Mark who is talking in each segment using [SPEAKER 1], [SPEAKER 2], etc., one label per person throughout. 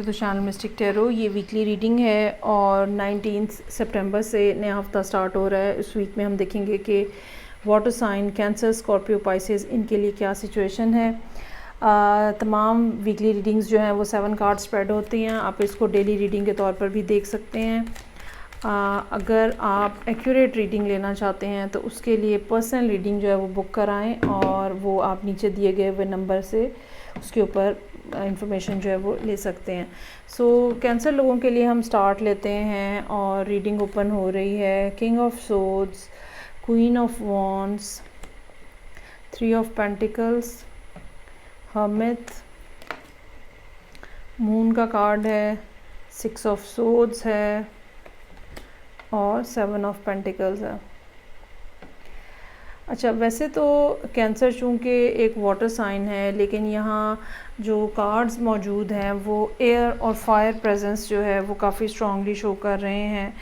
[SPEAKER 1] To the channel mystic tarot. ये weekly reading है और 19 सितंबर से नया हफ्ता स्टार्ट हो रहा है। इस वीक में हम देखेंगे कि water sign Cancer, Scorpio, Pisces, इनके लिए क्या सिचुएशन है। तमाम वीकली रीडिंग्स जो हैं वो 7 कार्ड स्प्रेड होती हैं। आप इसको डेली रीडिंग के तौर पर भी देख सकते हैं। अगर आप एक्यूरेट रीडिंग लेना चाहते हैं तो उसके लिए पर्सनल रीडिंग जो है वो बुक कराएं और वो आप नीचे दिए गए हुए नंबर से उसके ऊपर इंफॉर्मेशन जो है वो ले सकते हैं। सो कैंसर लोगों के लिए हम स्टार्ट लेते हैं और रीडिंग ओपन हो रही है। King of swords, queen of wands, 3 of pentacles, hermit, moon का कार्ड है, 6 ऑफ सोर्ड्स है और 7 ऑफ पेंटिकल्स है। अच्छा, वैसे तो कैंसर चूँकि एक वाटर साइन है, लेकिन यहाँ जो कार्ड्स मौजूद हैं वो एयर और फायर प्रेजेंस जो है वो काफ़ी स्ट्रांगली शो कर रहे हैं।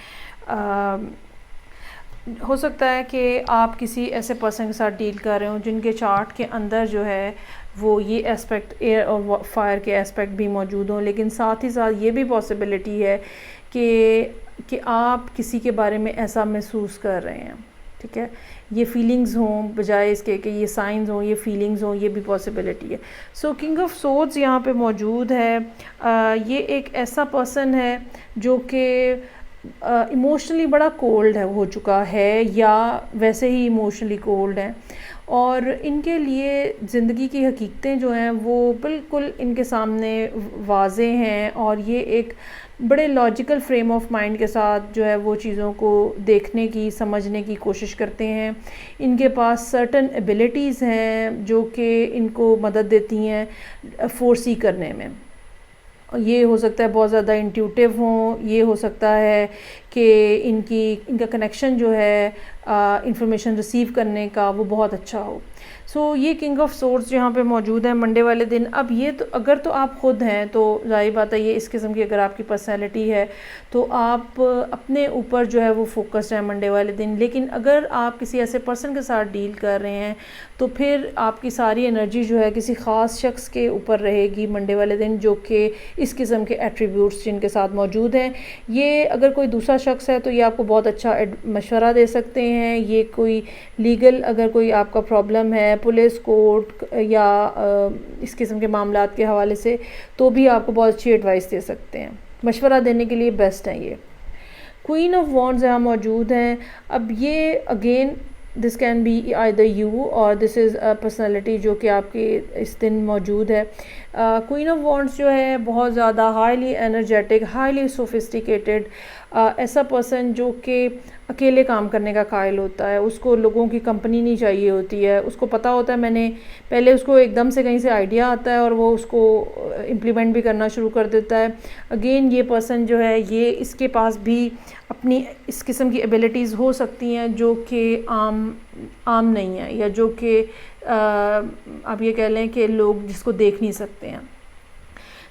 [SPEAKER 1] हो सकता है कि आप किसी ऐसे पर्सन के साथ डील कर रहे हो जिनके चार्ट के अंदर जो है वो ये एस्पेक्ट एयर और फायर के एस्पेक्ट भी मौजूद हों, लेकिन साथ ही साथ ये भी पॉसिबिलिटी है कि आप किसी के बारे में ऐसा महसूस कर रहे हैं। ठीक है, ये फीलिंग्स हों बजाय इसके कि ये साइंस हों, ये फीलिंग्स हों, ये भी पॉसिबिलिटी है। सो किंग ऑफ सोर्ड्स यहाँ पे मौजूद है। ये एक ऐसा पर्सन है जो कि इमोशनली बड़ा कोल्ड है हो चुका है या वैसे ही इमोशनली कोल्ड है और इनके लिए ज़िंदगी की हकीकतें जो हैं वो बिल्कुल इनके सामने वाज़े हैं और ये एक बड़े लॉजिकल फ्रेम ऑफ माइंड के साथ जो है वो चीज़ों को देखने की, समझने की कोशिश करते हैं। इनके पास सर्टन एबिलिटीज़ हैं जो कि इनको मदद देती हैं फोरसी करने में। ये हो सकता है बहुत ज़्यादा इंट्यूटिव हों, ये हो सकता है कि इनका कनेक्शन जो है इंफॉर्मेशन रिसीव करने का वो बहुत अच्छा हो। सो ये किंग ऑफ सोर्ड्स यहाँ पे मौजूद है मंडे वाले दिन। अब ये तो अगर तो आप ख़ुद हैं तो जाहिर बात है ये इस किस्म की अगर आपकी पर्सनैलिटी है तो आप अपने ऊपर जो है वो फोकस्ड है मंडे वाले दिन। लेकिन अगर आप किसी ऐसे पर्सन के साथ डील कर रहे हैं तो फिर आपकी सारी एनर्जी जो है किसी ख़ास शख्स के ऊपर रहेगी मंडे वाले दिन, जो कि इस किस्म के एट्रीब्यूट्स जिनके साथ मौजूद हैं। ये अगर कोई दूसरा शख्स है तो ये आपको बहुत अच्छा मशवरा दे सकते हैं। ये कोई लीगल अगर कोई आपका प्रॉब्लम है पुलिस, कोर्ट या इस किस्म के मामलात के हवाले से, तो भी आपको बहुत अच्छी एडवाइस दे सकते हैं। मशवरा देने के लिए बेस्ट हैं ये। क्वीन ऑफ वॉन्ड्स यहाँ मौजूद हैं। अब ये again this can be either you और दिस इज़ अ पर्सनैलिटी जो कि आपके इस दिन मौजूद है। क्वीन ऑफ वॉन्ड्स जो है बहुत ज़्यादा हाईली एनर्जेटिक, हाईली सोफिस्टिकेटेड ऐसा पर्सन जो कि अकेले काम करने का कायल होता है। उसको लोगों की कंपनी नहीं चाहिए होती है। उसको पता होता है मैंने पहले उसको एकदम से कहीं से आइडिया आता है और वो उसको इम्प्लीमेंट भी करना शुरू कर देता है। अगेन ये पर्सन जो है ये इसके पास भी अपनी इस किस्म की एबिलिटीज़ हो सकती हैं जो कि आम नहीं है या जो कि आप ये कह लें कि लोग जिसको देख नहीं सकते हैं।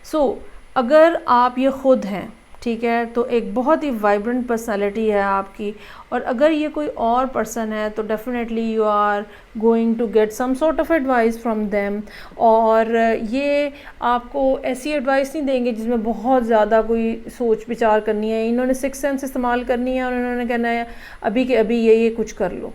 [SPEAKER 1] सो अगर आप ये ख़ुद हैं, ठीक है, तो एक बहुत ही वाइब्रेंट पर्सनालिटी है आपकी। और अगर ये कोई और पर्सन है तो definitely you are going to get some sort of advice from them. और ये आपको ऐसी एडवाइस नहीं देंगे जिसमें बहुत ज़्यादा कोई सोच विचार करनी है। इन्होंने सिक्स सेंस इस्तेमाल करनी है और इन्होंने कहना है अभी के अभी ये कुछ कर लो।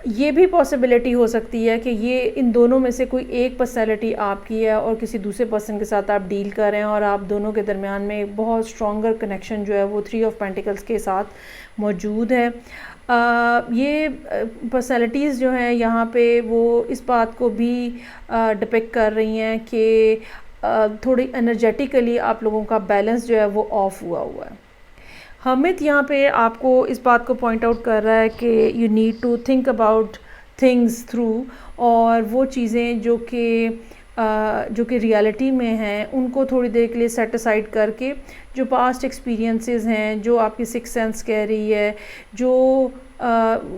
[SPEAKER 1] ये भी पॉसिबिलिटी हो सकती है कि ये इन दोनों में से कोई एक पर्सनैलिटी आपकी है और किसी दूसरे पर्सन के साथ आप डील कर रहे हैं और आप दोनों के दरमियान में एक बहुत स्ट्रॉन्गर कनेक्शन जो है वो 3 ऑफ पेंटिकल्स के साथ मौजूद है। ये पर्सनैलिटीज़ जो हैं यहाँ पे वो इस बात को भी डिपिक्ट कर रही हैं कि थोड़ी एनर्जेटिकली आप लोगों का बैलेंस जो है वो ऑफ हुआ है। हमिद यहाँ पे आपको इस बात को पॉइंट आउट कर रहा है कि you need to think about things through, और वो चीज़ें जो कि रियलिटी में हैं उनको थोड़ी देर के लिए सेट असाइड करके जो पास्ट एक्सपीरियंसेस हैं, जो आपकी सिक्स सेंस कह रही है, जो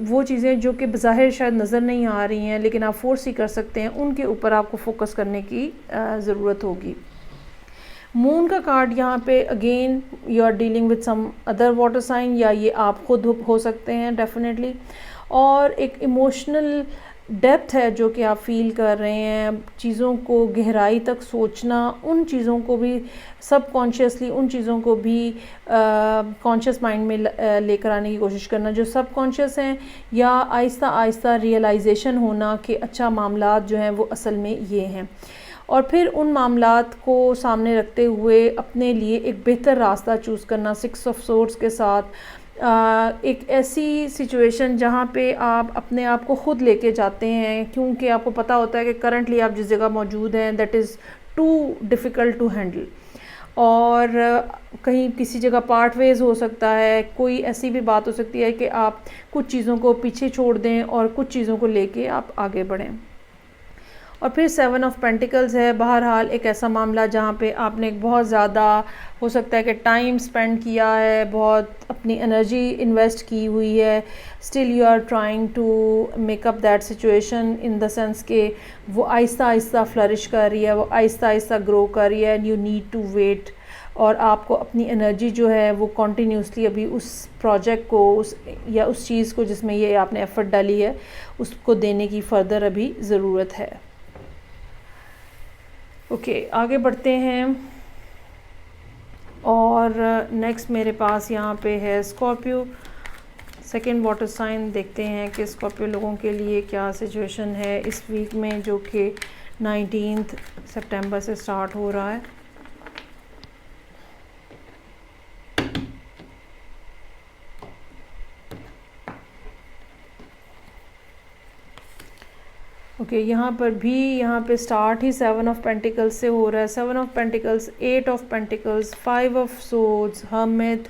[SPEAKER 1] वो चीज़ें जो कि बज़ाहिर शायद नज़र नहीं आ रही हैं लेकिन आप फोर्स ही कर सकते हैं, उनके ऊपर आपको फोकस करने की ज़रूरत होगी। मून का कार्ड यहाँ पे again you are dealing with some other water sign या ये आप खुद हो सकते हैं डेफिनेटली। और एक इमोशनल डेप्थ है जो कि आप फील कर रहे हैं, चीज़ों को गहराई तक सोचना, उन चीज़ों को भी सबकॉन्शियसली उन चीज़ों को भी कॉन्शियस माइंड में लेकर आने की कोशिश करना जो सबकॉन्शियस हैं, या आहिस्ता आहिस्ता रियलाइजेशन होना कि अच्छा मामलात जो हैं वो असल में ये हैं, और फिर उन मामलात को सामने रखते हुए अपने लिए एक बेहतर रास्ता चूज़ करना। 6 ऑफ सोर्ड्स के साथ एक ऐसी सिचुएशन जहाँ पे आप अपने आप को ख़ुद लेके जाते हैं, क्योंकि आपको पता होता है कि करंटली आप जिस जगह मौजूद हैं that is too difficult to handle, और कहीं किसी जगह पार्ट वेज हो सकता है, कोई ऐसी भी बात हो सकती है कि आप कुछ चीज़ों को पीछे छोड़ दें और कुछ चीज़ों को लेके आप आगे बढ़ें। और फिर 7 ऑफ पेंटिकल्स है, बहरहाल एक ऐसा मामला जहाँ पे आपने बहुत ज़्यादा हो सकता है कि टाइम स्पेंड किया है, बहुत अपनी एनर्जी इन्वेस्ट की हुई है, still you are trying to make up that situation in the sense कि वो आहिस्ता आहिस्ता फ्लरिश कर रही है, वो आहिस्ता आहिस्ता ग्रो कर रही है, and you need to wait, और आपको अपनी एनर्जी जो है वो कॉन्टीन्यूसली अभी उस प्रोजेक्ट को उस चीज़ को जिसमें ये आपने एफ़र्ट डाली है उसको देने की फ़र्दर अभी ज़रूरत है। ओके, आगे बढ़ते हैं, और नेक्स्ट मेरे पास यहाँ पे है स्कॉर्पियो, सेकंड वाटर साइन। देखते हैं कि स्कॉर्पियो लोगों के लिए क्या सिचुएशन है इस वीक में, जो कि 19 सितंबर से स्टार्ट हो रहा है। ओके, यहाँ पे स्टार्ट ही 7 ऑफ पेंटिकल्स से हो रहा है। 7 of pentacles, 8 of pentacles, 5 of swords, hermit.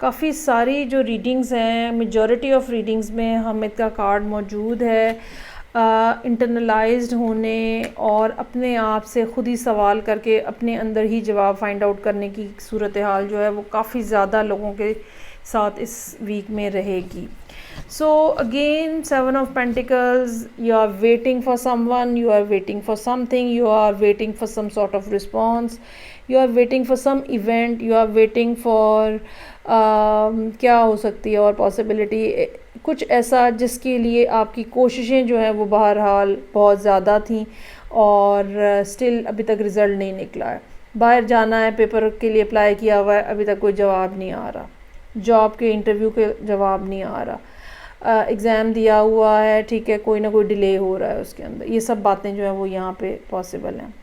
[SPEAKER 1] काफ़ी सारी जो रीडिंग्स हैं, मेजॉरिटी ऑफ रीडिंग्स में हर्मिट का कार्ड मौजूद है। इंटरनलाइज्ड होने और अपने आप से ख़ुद ही सवाल करके अपने अंदर ही जवाब फाइंड आउट करने की सूरत हाल जो है वो काफ़ी ज़्यादा लोगों के साथ इस वीक में रहेगी। So again, 7 of Pentacles, you are waiting for someone, you are waiting for something, you are waiting for some sort of response, you are waiting for some event, you are waiting for क्या हो सकती है और possibility, कुछ ऐसा जिसके लिए आपकी कोशिशें जो हैं वो बहरहाल बहुत ज़्यादा थी और स्टिल अभी तक रिज़ल्ट नहीं निकला है। बाहर जाना है, पेपर के लिए अप्लाई किया हुआ है, अभी तक कोई जवाब नहीं आ रहा, जॉब के इंटरव्यू के जवाब नहीं आ रहा, एग्ज़ाम दिया हुआ है, ठीक है, कोई ना कोई डिले हो रहा है उसके अंदर। ये सब बातें जो है वो यहाँ पे पॉसिबल हैं।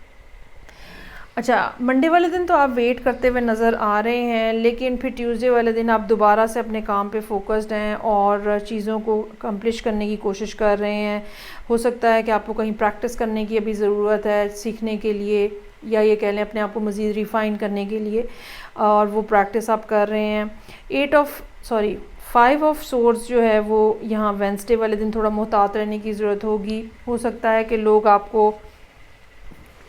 [SPEAKER 1] अच्छा, मंडे वाले दिन तो आप वेट करते हुए नज़र आ रहे हैं, लेकिन फिर ट्यूसडे वाले दिन आप दोबारा से अपने काम पे फोकस्ड हैं और चीज़ों को कंप्लीट करने की कोशिश कर रहे हैं। हो सकता है कि आपको कहीं प्रैक्टिस करने की अभी ज़रूरत है सीखने के लिए, या ये कह लें अपने आप को मज़ीद रिफ़ाइन करने के लिए, और वो प्रैक्टिस आप कर रहे हैं। 5 ऑफ सोर्ड्स जो है वो यहाँ वेंसडे वाले दिन थोड़ा मुहतात रहने की ज़रूरत होगी। हो सकता है कि लोग आपको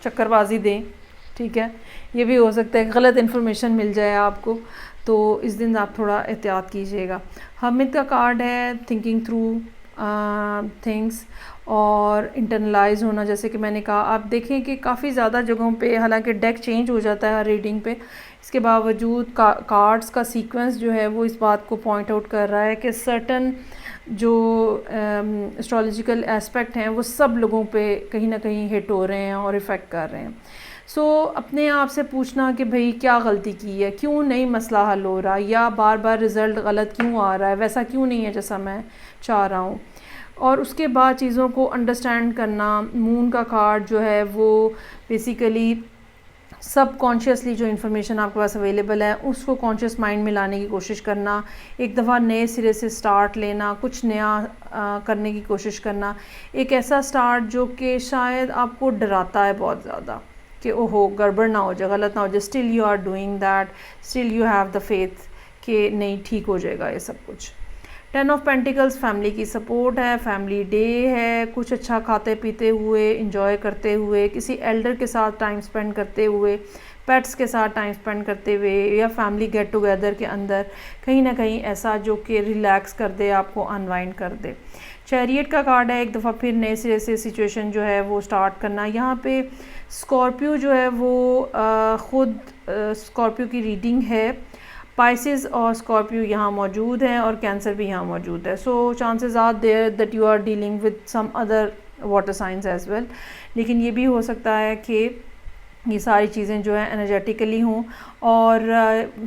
[SPEAKER 1] चक्करबाजी दें, ठीक है, ये भी हो सकता है कि गलत इन्फॉर्मेशन मिल जाए आपको, तो इस दिन आप थोड़ा एहतियात कीजिएगा। हमिद का कार्ड है थिंकिंग थ्रू थिंग्स और इंटरनलाइज होना। जैसे कि मैंने कहा, आप देखें कि काफ़ी ज़्यादा जगहों पे हालांकि डेक चेंज हो जाता है हर रीडिंग पे, इसके बावजूद कार्ड्स का सीक्वेंस जो है वो इस बात को पॉइंट आउट कर रहा है कि सर्टन जो एस्ट्रोलॉजिकल एस्पेक्ट हैं वो सब लोगों पे कहीं ना कहीं हिट हो रहे हैं और इफ़ेक्ट कर रहे हैं। सो अपने आप से पूछना कि भाई क्या गलती की है, क्यों नहीं मसला हल हो रहा, या बार बार रिज़ल्ट गलत क्यों आ रहा है, वैसा क्यों नहीं है जैसा मैं चाह रहा हूँ, और उसके बाद चीज़ों को अंडरस्टैंड करना। मून का कार्ड जो है वो बेसिकली सब कॉन्शियसली जो इन्फॉर्मेशन आपके पास अवेलेबल है उसको कॉन्शियस माइंड में लाने की कोशिश करना, एक दफ़ा नए सिरे से स्टार्ट लेना, कुछ नया करने की कोशिश करना, एक ऐसा स्टार्ट जो कि शायद आपको डराता है बहुत ज़्यादा कि ओहो गड़बड़ ना हो जाए, गलत ना हो जाए, still you are doing that, still you have the faith कि नहीं ठीक हो जाएगा ये सब कुछ। 10 ऑफ पेंटिकल्स, फैमिली की सपोर्ट है, फैमिली डे है, कुछ अच्छा खाते पीते हुए, इंजॉय करते हुए, किसी एल्डर के साथ टाइम स्पेंड करते हुए, पेट्स के साथ टाइम स्पेंड करते हुए, या फैमिली गेट टुगेदर के अंदर कहीं ना कहीं ऐसा जो कि रिलैक्स कर दे, आपको अनवाइंड कर दे। चैरियट का कार्ड है, एक दफ़ा फिर नए सिरे से सिचुएशन जो है वो स्टार्ट करना। यहाँ पे स्कॉर्पियो जो है वो ख़ुद स्कॉर्पियो की रीडिंग है, पाइसेस और स्कॉर्पियो यहाँ मौजूद हैं और कैंसर भी यहाँ मौजूद है। So chances are there that you are dealing with some other water signs as well. लेकिन ये भी हो सकता है कि ये सारी चीज़ें जो है एनर्जेटिकली हों और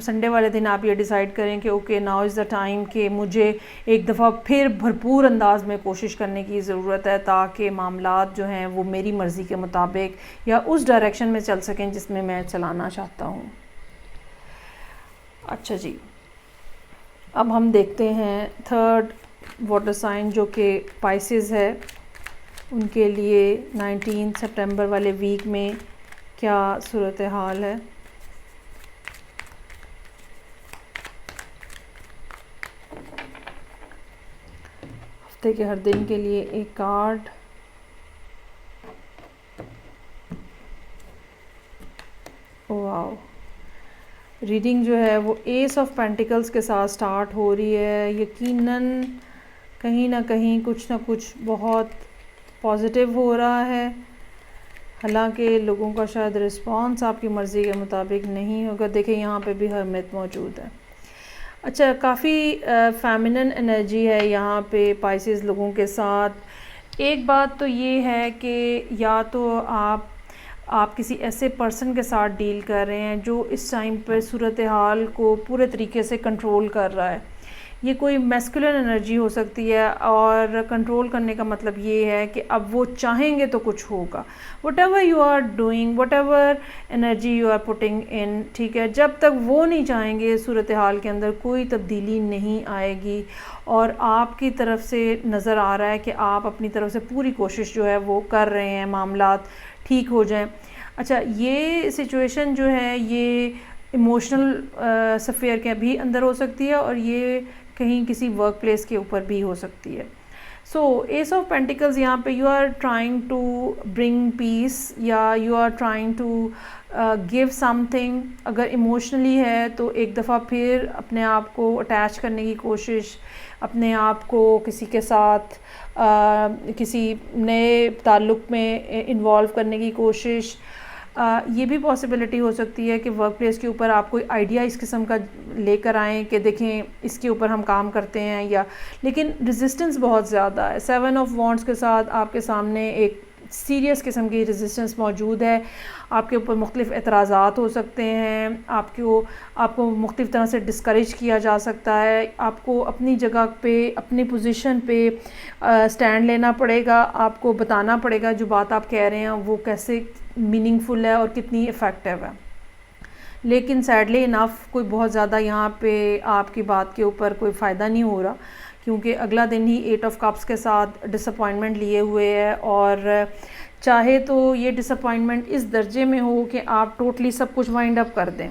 [SPEAKER 1] संडे वाले दिन आप ये डिसाइड करें कि okay now is the time कि मुझे एक दफ़ा फिर भरपूर अंदाज में कोशिश करने की ज़रूरत है ताकि मामलात जो हैं वो मेरी मर्ज़ी के मुताबिक या उस डायरेक्शन में चल सकें जिसमें मैं चलाना चाहता हूँ। अच्छा जी, अब हम देखते हैं थर्ड वाटर साइन जो कि पाइसेस है, उनके लिए 19 सितंबर वाले वीक में क्या सूरत हाल है। हफ्ते के हर दिन के लिए एक कार्ड। वाओ, रीडिंग जो है वो एस ऑफ पेंटिकल्स के साथ स्टार्ट हो रही है। यकीनन कहीं ना कहीं कुछ ना कुछ बहुत पॉजिटिव हो रहा है, हालांकि लोगों का शायद रिस्पांस आपकी मर्ज़ी के मुताबिक नहीं होगा। देखिए यहाँ पे भी हरमत मौजूद है। अच्छा, काफ़ी फेमिनिन एनर्जी है यहाँ पे पाइसेस लोगों के साथ। एक बात तो ये है कि या तो आप किसी ऐसे पर्सन के साथ डील कर रहे हैं जो इस टाइम पर सूरत हाल को पूरे तरीके से कंट्रोल कर रहा है। ये कोई मैस्कुलिन एनर्जी हो सकती है और कंट्रोल करने का मतलब ये है कि अब वो चाहेंगे तो कुछ होगा। Whatever you are doing, whatever energy you are putting in, ठीक है, जब तक वो नहीं चाहेंगे सूरत हाल के अंदर कोई तब्दीली नहीं आएगी। और आपकी तरफ से नज़र आ रहा है कि आप अपनी तरफ से पूरी कोशिश जो है वो कर रहे हैं मामलात ठीक हो जाएं। अच्छा, ये सिचुएशन जो है ये इमोशनल सफ़ेयर के भी अंदर हो सकती है और ये कहीं किसी वर्क प्लेस के ऊपर भी हो सकती है। सो एस ऑफ पेंटिकल्स यहाँ पे you are trying to bring peace या you are trying to give something. अगर इमोशनली है तो एक दफ़ा फिर अपने आप को अटैच करने की कोशिश, अपने आप को किसी के साथ किसी नए ताल्लुक़ में इन्वॉल्व करने की कोशिश। ये भी पॉसिबिलिटी हो सकती है कि वर्क प्लेस के ऊपर आप कोई आइडिया इस किस्म का लेकर आएँ कि देखें इसके ऊपर हम काम करते हैं, या लेकिन रेजिस्टेंस बहुत ज़्यादा है। 7 ऑफ वॉन्ड्स के साथ आपके सामने एक सीरियस किस्म की रेजिस्टेंस मौजूद है। आपके ऊपर मुख्तलिफ़ एतराज़ात हो सकते हैं, आपको मुख्तलिफ़ तरह से डिस्करेज किया जा सकता है। आपको अपनी जगह पे, अपनी पोजीशन पे स्टैंड लेना पड़ेगा। आपको बताना पड़ेगा जो बात आप कह रहे हैं वो कैसे मीनिंगफुल है और कितनी इफ़ेक्टिव है। लेकिन सैडली इनफ कोई बहुत ज़्यादा यहाँ पे आपकी बात के ऊपर कोई फ़ायदा नहीं हो रहा, क्योंकि अगला दिन ही 8 ऑफ कप्स के साथ डिसअपॉइंटमेंट लिए हुए है। और चाहे तो ये डिसअपॉइंटमेंट इस दर्जे में हो कि आप टोटली सब कुछ वाइंड अप कर दें,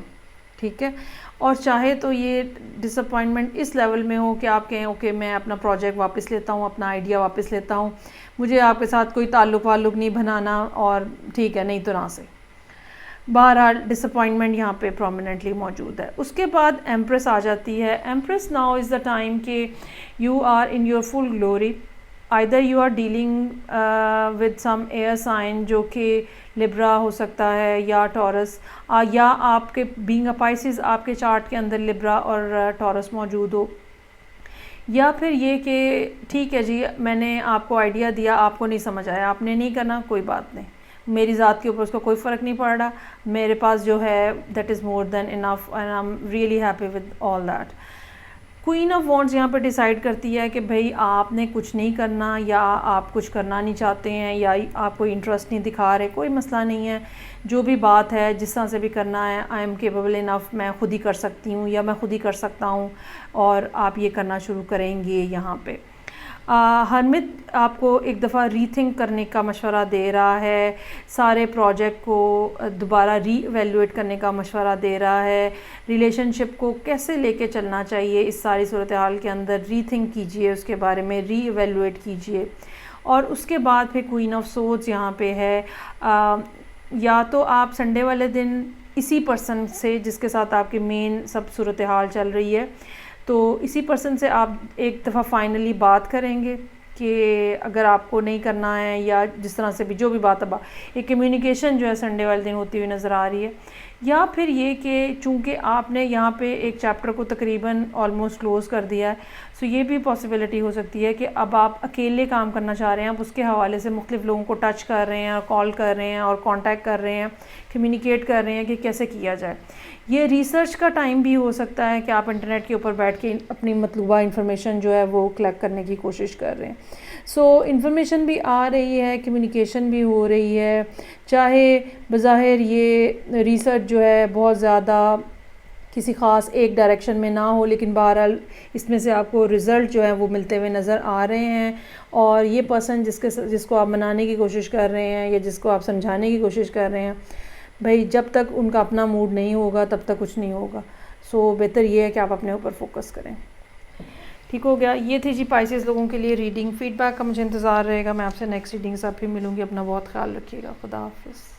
[SPEAKER 1] ठीक है, और चाहे तो ये डिसअपॉइंटमेंट इस लेवल में हो कि आप कहें ओके मैं अपना प्रोजेक्ट वापस लेता हूँ, अपना आइडिया वापस लेता हूँ, मुझे आपके साथ कोई ताल्लुक़ वाल्लुक़ नहीं बनाना और ठीक है नहीं तो ना से। बहरहाल डिसअपॉइंटमेंट यहाँ पे प्रोमिनेंटली मौजूद है। उसके बाद एम्प्रेस आ जाती है। Empress now is the time कि you are in your full glory. Either you are dealing with some air sign जो कि लिब्रा हो सकता है या टॉरस, या आपके बीइंग अ पाइसेस आपके चार्ट के अंदर लिब्रा और टॉरस मौजूद हो, या फिर ये कि ठीक है जी मैंने आपको आइडिया दिया, आपको नहीं समझ आया, आपने नहीं करना, कोई बात नहीं, मेरी ज़ात के ऊपर उसका कोई फ़र्क नहीं पड़ रहा, मेरे पास जो है that is more than enough and I am really happy with all that. Queen of wands यहाँ पर डिसाइड करती है कि भाई आपने कुछ नहीं करना, या आप कुछ करना नहीं चाहते हैं, या आप कोई इंटरेस्ट नहीं दिखा रहे, कोई मसला नहीं है, जो भी बात है जिस तरह से भी करना है आई एम केपेबल इनफ, मैं खुद ही कर सकती हूँ या मैं खुद ही कर सकता हूँ, और आप ये करना शुरू करेंगे। यहाँ पे हरमित आपको एक दफ़ा रीथिंक करने का मशवरा दे रहा है, सारे प्रोजेक्ट को दोबारा रीएवैल्यूएट करने का मशवरा दे रहा है, रिलेशनशिप को कैसे लेके चलना चाहिए इस सारी सूरत हाल के अंदर रीथिंक कीजिए, उसके बारे में रीएवैल्यूएट कीजिए। और उसके बाद फिर क्वीन ऑफ सोर्ड्स यहाँ पे है। या तो आप संडे वाले दिन इसी पर्सन से जिसके साथ आपकी मेन सब सूरत हाल चल रही है, तो इसी पर्सन से आप एक दफ़ा फाइनली बात करेंगे कि अगर आपको नहीं करना है या जिस तरह से भी जो भी बात अब एक कम्युनिकेशन जो है संडे वाले दिन होती हुई नज़र आ रही है, या फिर ये कि चूँकि आपने यहाँ पे एक चैप्टर को तकरीबन ऑलमोस्ट क्लोज़ कर दिया है, सो ये भी पॉसिबिलिटी हो सकती है कि अब आप अकेले काम करना चाह रहे हैं, आप उसके हवाले से मुख्तलिफ़ लोगों को टच कर रहे हैं और कॉल कर रहे हैं और कांटेक्ट कर रहे हैं, कम्युनिकेट कर रहे हैं कि कैसे किया जाए। ये रिसर्च का टाइम भी हो सकता है कि आप इंटरनेट के ऊपर बैठ के अपनी मतलूबा इंफॉर्मेशन जो है वो कलेक्ट करने की कोशिश कर रहे हैं। सो इंफॉर्मेशन भी आ रही है, कम्युनिकेशन भी हो रही है, चाहे बज़ाहिर ये रिसर्च जो है बहुत ज़्यादा किसी ख़ास एक डायरेक्शन में ना हो, लेकिन बहरहाल इसमें से आपको रिज़ल्ट जो है वो मिलते हुए नज़र आ रहे हैं। और ये पर्सन जिसको आप मनाने की कोशिश कर रहे हैं या जिसको आप समझाने की कोशिश कर रहे हैं, भाई जब तक उनका अपना मूड नहीं होगा तब तक कुछ नहीं होगा। सो बेहतर ये है कि आप अपने ऊपर फोकस करें। ठीक हो गया। ये थी जी पाइसेस लोगों के लिए रीडिंग। फीडबैक का मुझे इंतज़ार रहेगा। मैं आपसे नेक्स्ट रीडिंग से फिर मिलूँगी। अपना बहुत ख्याल रखिएगा। खुदा हाफिज़।